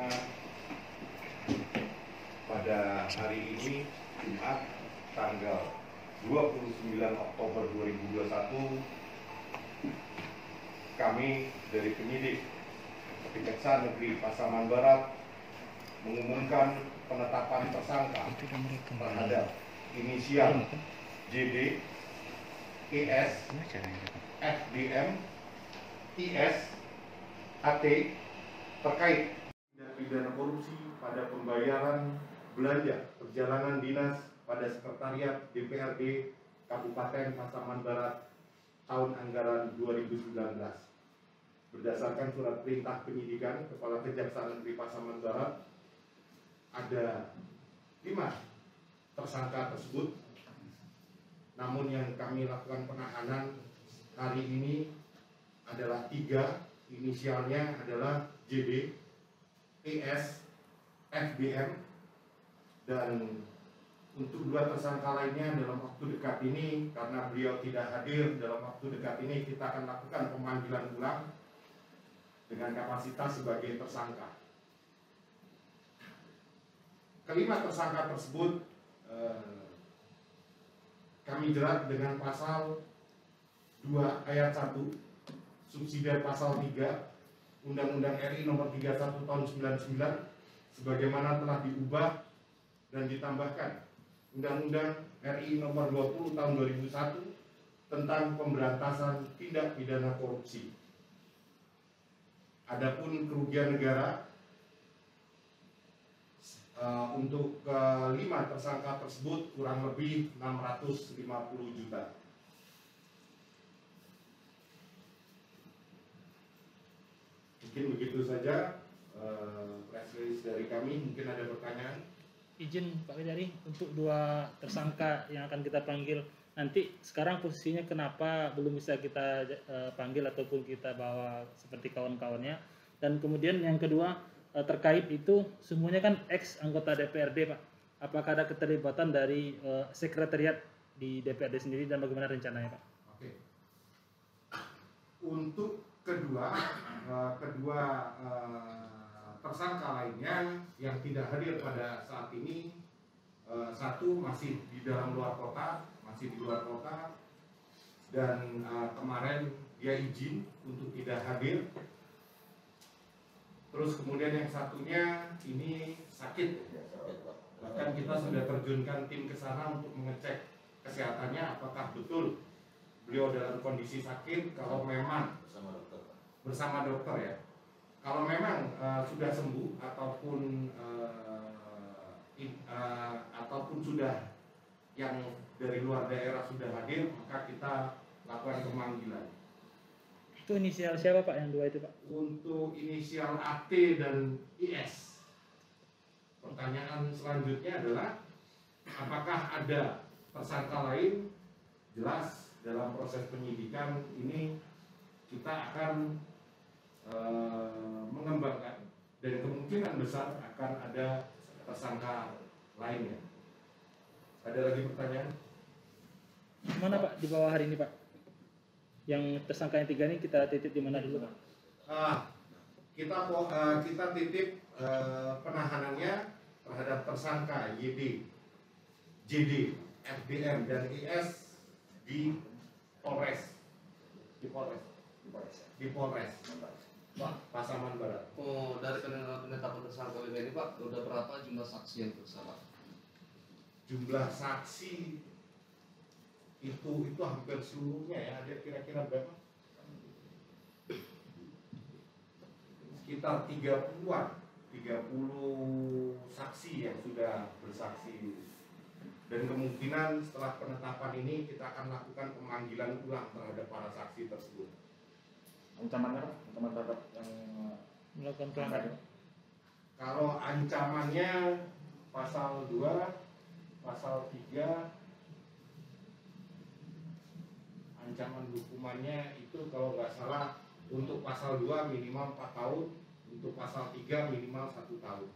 pertama, pada hari ini Jumat tanggal 29 Oktober 2021, kami dari penyidik Kejaksaan Negeri Pasaman Barat mengumumkan penetapan tersangka terhadap inisial JD, ES, FDM, IS, AT terkait tindak pidana korupsi pada pembayaran belanja perjalanan dinas pada sekretariat DPRD Kabupaten Pasaman Barat tahun anggaran 2019. Berdasarkan surat perintah penyidikan Kepala Kejaksaan Negeri Pasaman Barat, ada 5 tersangka tersebut. Namun yang kami lakukan penahanan hari ini adalah 3, inisialnya adalah JD, ES, FDM, dan untuk 2 tersangka lainnya dalam waktu dekat ini, karena beliau tidak hadir dalam waktu dekat ini, kita akan lakukan pemanggilan ulang dengan kapasitas sebagai tersangka. Kelima tersangka tersebut kami jerat dengan pasal 2 ayat 1 subsidiar pasal 3 Undang-Undang RI nomor 31 tahun 99 sebagaimana telah diubah dan ditambahkan Undang-Undang RI nomor 20 tahun 2001 tentang pemberantasan tindak pidana korupsi. Adapun kerugian negara untuk kelima tersangka tersebut kurang lebih 650 juta. Mungkin begitu saja press release dari kami. Mungkin ada pertanyaan. Izin Pak Widari, untuk 2 tersangka yang akan kita panggil nanti, sekarang posisinya kenapa belum bisa kita panggil ataupun kita bawa seperti kawan-kawannya? Dan kemudian yang kedua, terkait itu semuanya kan ex anggota DPRD Pak. Apakah ada keterlibatan dari sekretariat di DPRD sendiri dan bagaimana rencananya Pak? Oke. Untuk kedua tersangka lainnya yang tidak hadir pada saat ini, satu masih di luar kota, dan kemarin dia izin untuk tidak hadir. Terus kemudian yang satunya ini sakit, bahkan kita sudah terjunkan tim ke sana untuk mengecek kesehatannya apakah betul beliau dalam kondisi sakit. Kalau memang bersama dokter ya, kalau memang sudah sembuh ataupun sudah yang dari luar daerah sudah hadir, maka kita lakukan pemanggilan. Itu inisial siapa Pak yang 2 itu Pak? Untuk inisial AT dan IS. Pertanyaan selanjutnya adalah apakah ada tersangka lain? Jelas dalam proses penyidikan ini kita akan mengembangkan dan kemungkinan besar akan ada tersangka lainnya. Ada lagi pertanyaan? Mana Pak di bawah hari ini Pak? Yang tersangka yang 3 ini kita titip di mana dulu Pak? Kita titip penahanannya terhadap tersangka YD, JD, FDM, dan IS di Polres. Pak, Pasaman Barat. Oh, dari penetapan tersangka ini Pak, udah berapa jumlah saksi yang bersalah? Jumlah saksi itu hampir seluruhnya ya, ada kira-kira berapa? Sekitar 30 saksi yang sudah bersaksi. Dan kemungkinan setelah penetapan ini kita akan lakukan pemanggilan ulang terhadap para saksi tersebut. Ancamannya apa? Ancaman terhadap yang Melakukan pelanggaran. Kalau ancamannya pasal 2, pasal 3, ancaman hukumannya itu kalau nggak salah untuk pasal 2 minimal 4 tahun, untuk pasal 3 minimal 1 tahun.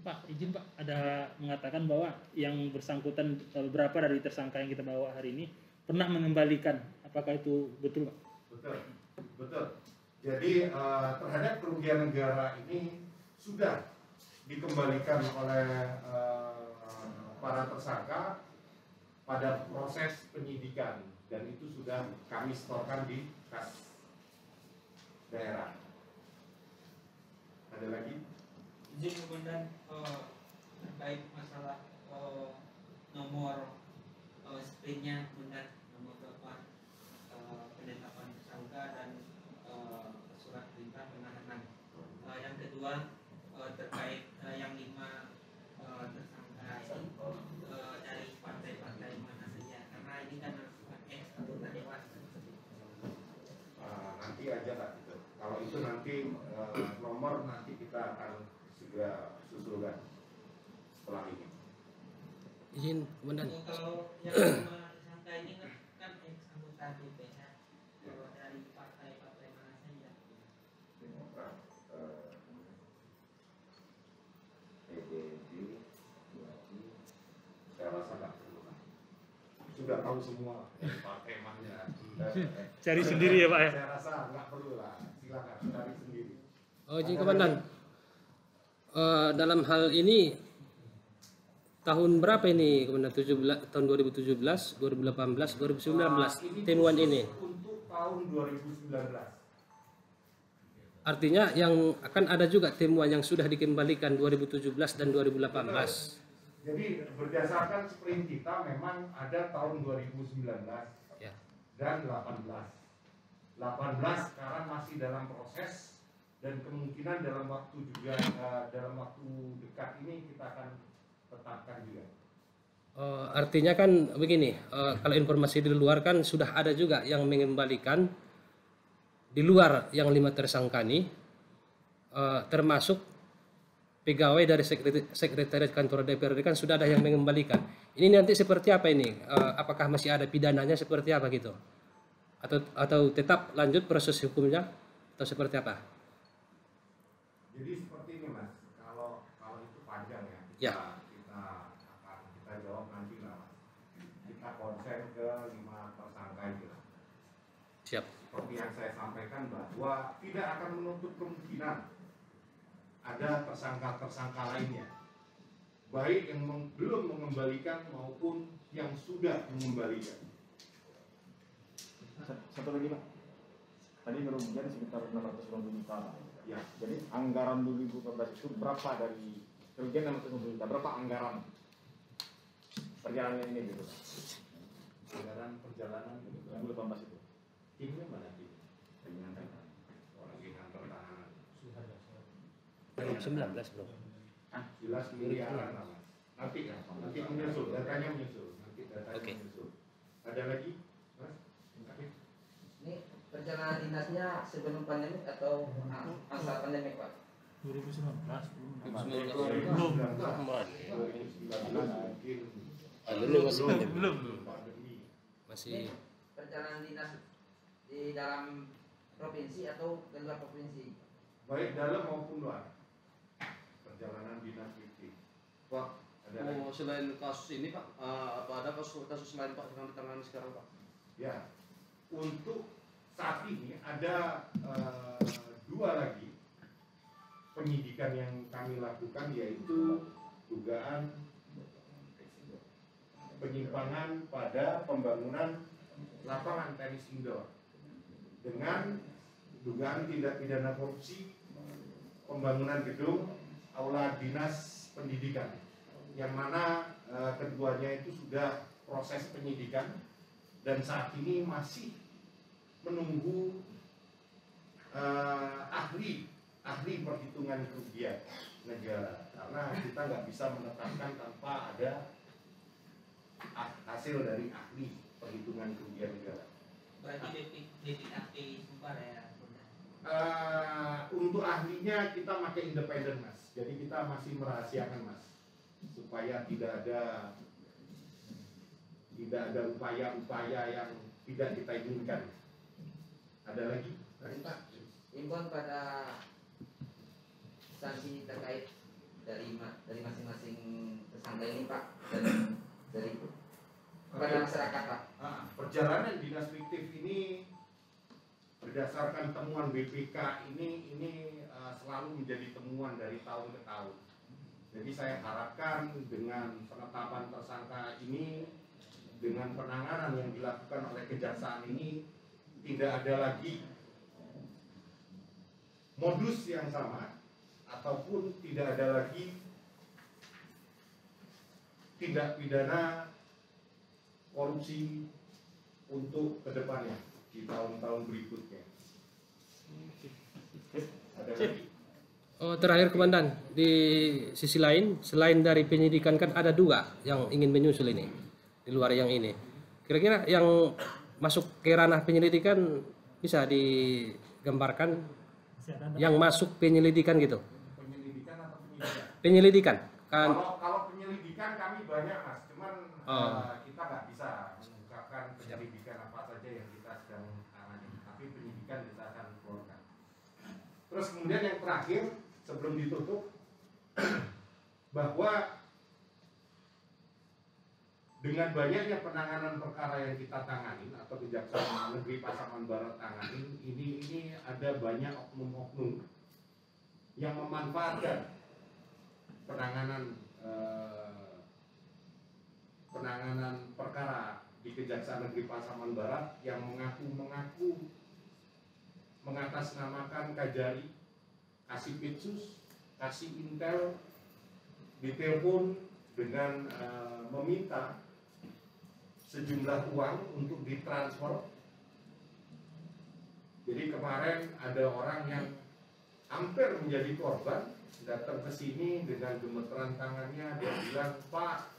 Pak, izin Pak, ada mengatakan bahwa yang bersangkutan beberapa dari tersangka yang kita bawa hari ini pernah mengembalikan. Apakah itu betul Pak? Betul. Jadi terhadap kerugian negara ini sudah dikembalikan oleh para tersangka pada proses penyidikan, dan itu sudah kami setorkan di kas daerah. Ada lagi? Izin Komandan, terkait masalah nomor sprintnya Komandan, nomor telepon penetapan tersangka dan surat perintah penahanan. Yang kedua terkait yang 5 tersangka ini dari partai-partai mana saja, karena ini kan ex anggota dewan. Nanti aja lah gitu. Kalau itu nanti nomor nanti kita akan segera susulkan setelah ini. Izin Komandan. Kalau yang 5 tersangka ini kan ex anggota DPR, kalau dari partai-partai mana saja? Demokrat, PDB, saya rasa nggak perlu lah. Sudah tahu semua partai mana. Cari sendiri ya Pak ya. Saya rasa nggak perlu lah. Silakan cari sendiri. Oh, izin Komandan. Dalam hal ini tahun berapa ini Komandan? Tahun 2017, 2018, 2019 temuan ini. Untuk tahun 2019. Artinya yang akan ada juga temuan yang sudah dikembalikan 2017 dan 2018. Jadi berdasarkan sprint kita memang ada tahun 2019 Ya. dan 18. 18 sekarang masih dalam proses, dan kemungkinan dalam waktu juga dalam waktu dekat ini kita akan tetapkan juga. Artinya kan begini, kalau informasi di luar kan sudah ada juga yang mengembalikan di luar yang 5 tersangka ini, termasuk pegawai dari sekretariat kantor DPRD kan sudah ada yang mengembalikan. Ini nanti seperti apa ini? Apakah masih ada pidananya seperti apa gitu? Atau tetap lanjut proses hukumnya atau seperti apa? Jadi seperti ini Mas, kalau itu panjang ya. Ya. Kita jawab nanti lah Mas. Kita konsen ke 5 tersangka itu lah. Siap. Seperti yang saya sampaikan bahwa tidak akan menutup kemungkinan ada tersangka-tersangka lainnya, baik yang belum mengembalikan maupun yang sudah mengembalikan. Satu lagi Pak, tadi kerugian sekitar 690 juta. Ya, Jadi anggaran 2014 itu berapa dari kerugian 690 juta? Berapa anggaran perjalanan ini gitu? anggaran perjalanan 2018 itu. timnya mana tim? Orang yang pertahanan. 2019 bro. Jelas miliaran lah Mas. Nanti menyusul, datanya menyusul. Nanti datanya Oke. menyusul. Ada lagi, Mas? Oke. Ini perjalanan dinasnya sebelum pandemi atau masa pandemi Pak? 2019. 2019 mungkin Belum. pandemi. Masih Perjalanan dinas di dalam provinsi atau di luar provinsi? Baik dalam maupun luar. Perjalanan dinas fiktif. Pak, ada lagi? Oh, selain kasus ini Pak, apa ada kasus lain Pak yang ditangani sekarang Pak? Ya, untuk saat ini ada 2 lagi penyidikan yang kami lakukan, yaitu dugaan penyimpangan pada pembangunan lapangan tenis indoor dengan dugaan tindak pidana korupsi pembangunan gedung aula dinas pendidikan, yang mana keduanya itu sudah proses penyidikan dan saat ini masih menunggu ahli perhitungan kerugian negara, karena kita nggak bisa menetapkan tanpa ada hasil dari ahli perhitungan kerugian negara. Berarti BPKP Sumbar ya? Untuk ahlinya kita pakai independen Mas, jadi kita masih merahasiakan Mas, supaya tidak ada upaya-upaya yang tidak kita inginkan. Ada lagi? Pak. Imbauan pada sanksi terkait dari masing-masing tersangka ini Pak, dari kepada masyarakat Pak. Perjalanan dinas fiktif ini berdasarkan temuan BPK ini selalu menjadi temuan dari tahun ke tahun. Jadi saya harapkan dengan penetapan tersangka ini, dengan penanganan yang dilakukan oleh kejaksaan ini, tidak ada lagi modus yang sama ataupun tidak ada lagi tindak pidana korupsi untuk kedepannya di tahun-tahun berikutnya. Ada lagi? Oh, terakhir Komandan, di sisi lain selain dari penyidikan kan ada dua yang ingin menyusul ini di luar yang ini. Kira-kira yang masuk ke ranah penyelidikan bisa digambarkan yang masuk penyelidikan gitu? Penyelidikan atau penyidikan? Penyelidikan kan? Kalau penyelidikan kami banyak mas, cuman kita nggak bisa mengungkapkan penyelidikan apa saja yang kita sedang tangani, tapi penyidikan kita akan keluarkan. Terus kemudian yang terakhir sebelum ditutup, bahwa dengan banyaknya penanganan perkara yang kita tangani atau Kejaksaan Negeri Pasaman Barat tangani, ini ada banyak oknum-oknum yang memanfaatkan penanganan perkara di Kejaksaan Negeri Pasaman Barat yang mengaku mengatasnamakan Kajari, Kasipitsus, kasih intel, ditelepon dengan meminta sejumlah uang untuk ditransfer. Jadi kemarin ada orang yang hampir menjadi korban datang ke sini dengan gemeteran tangannya, dia bilang, "Pak,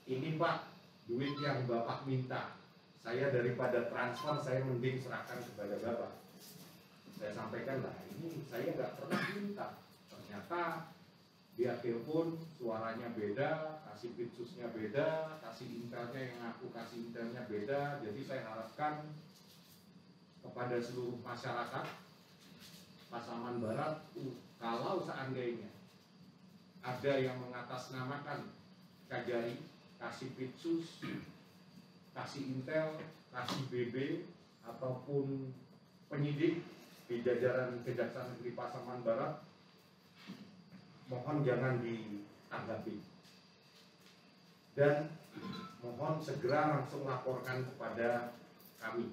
ini Pak, duit yang Bapak minta. Saya daripada transfer, saya mending serahkan kepada Bapak." Saya sampaikan, lah ini saya nggak pernah minta. Ternyata dia telepon, suaranya beda, kasih pitsusnya beda, kasih intelnya yang aku kasih intelnya beda. Jadi saya harapkan kepada seluruh masyarakat Pasaman Barat, kalau seandainya ada yang mengatasnamakan Kajari, kasih pitsus, kasih intel, kasih BB, ataupun penyidik di jajaran Kejaksaan Negeri Pasaman Barat, mohon jangan ditanggapi dan mohon segera langsung laporkan kepada kami.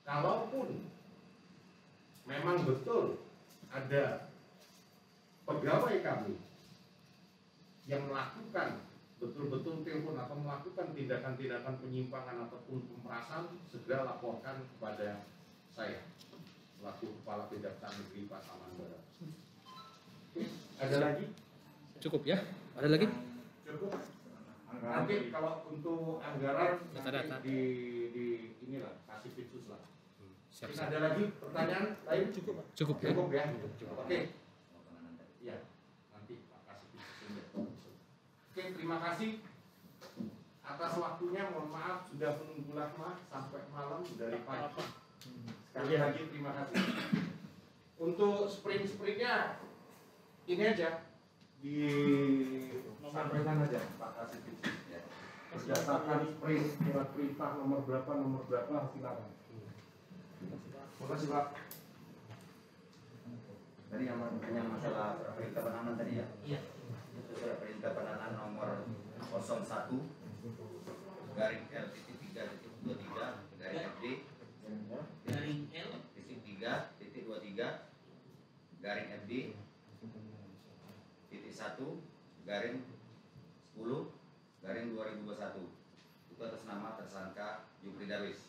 Kalaupun memang betul ada pegawai kami yang melakukan betul-betul telepon atau melakukan tindakan-tindakan penyimpangan ataupun pemerasan, segera laporkan kepada saya selaku Kepala Kejaksaan Negeri Pasaman Barat. Oke, ada lagi? Cukup ya? Ada lagi? Cukup. Nanti kalau untuk anggaran Data-data. nanti di inilah kasih pitsus lah. Siap, Mungkin siap. ada lagi pertanyaan lain? Cukup. Cukup ya? Cukup ya. Oke. Iya. Nanti Pak kasih pitsus ini. Oke, terima kasih atas waktunya. Mohon maaf sudah menunggu lama sampai malam dari pagi. Sekali lagi terima kasih. Untuk sprint-sprintnya ini aja disampaikan aja Pak kasih pitsus. Berdasarkan sprint surat perintah nomor berapa silakan. Terima kasih Pak. Tadi yang masalah surat perintah penahanan tadi ya? Iya. Itu surat perintah penahanan nomor 01 garing L.3.23 garing FD Garing L titik 3.23 garing FD titik 1 garing 10 garing 2021 itu atas nama tersangka Jupri Darwis.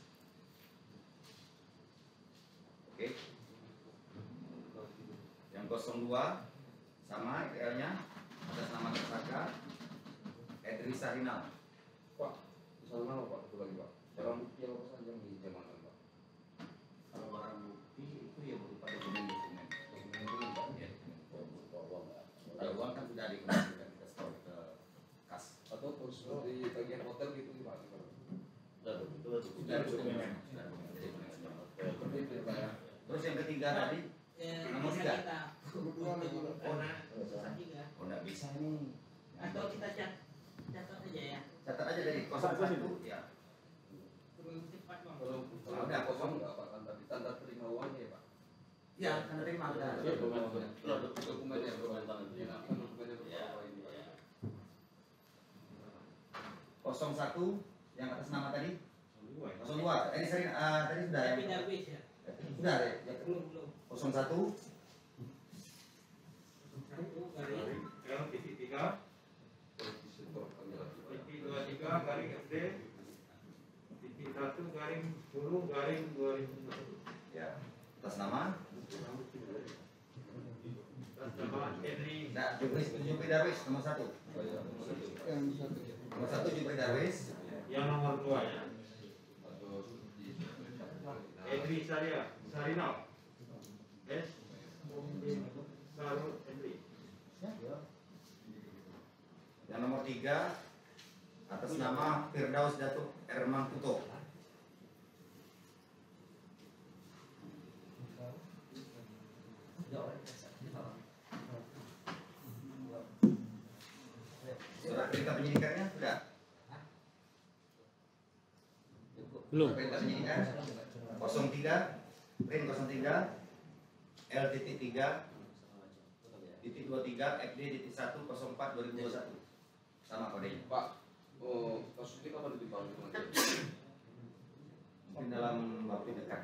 Oke. Yang 02 sama ITL-nya atas nama tersangka Edri Sarinal. Pak, misalnya mana Pak? Itu lagi Pak. Barang bukti apa saja yang diamankan Pak? Kalau barang bukti itu ya berupa dokumen-dokumen. Dokumen Pak. Ya, uang. Kalau uang kan sudah dikembalikan kita store ke kas. Atau khusus di bagian hotel gitu Pak? Sudah dokumen. Seperti itu ya Pak ya. Terus yang ketiga tadi nomor bisa 3. kita karena susah juga. Oh enggak bisa nih. Atau kita catat aja ya. Catat aja dari 01 ya. Terus cepat Bang. Kalau udah kosong nggak Pak? Kan tadi Ya, tanda terima ada. Dokumennya berapa? Ya. Dokumennya berapa ini? 01 yang atas nama tadi. 02. Tadi tadi sudah ya. Tapi database ya. Sudah ya. Belum. 01 Satu garing. ya. Atas nama. Nah, Jupri Darwis nomor 1. Nomor 1 Jupri Darwis. Yang nomor 2 ya. Edri Sarinal. S. Sarul Edri. Yang nomor 3 atas nama Firdaus Datuk Erman Kuto. Surat perintah penyidikannya sudah. Belum. Surat perintah penyidikan 03 Rin 03 L.3.23 FD.1 04 2021 sama kodenya. Pak, kasus ini kapan dipanggil? Mungkin dalam waktu dekat.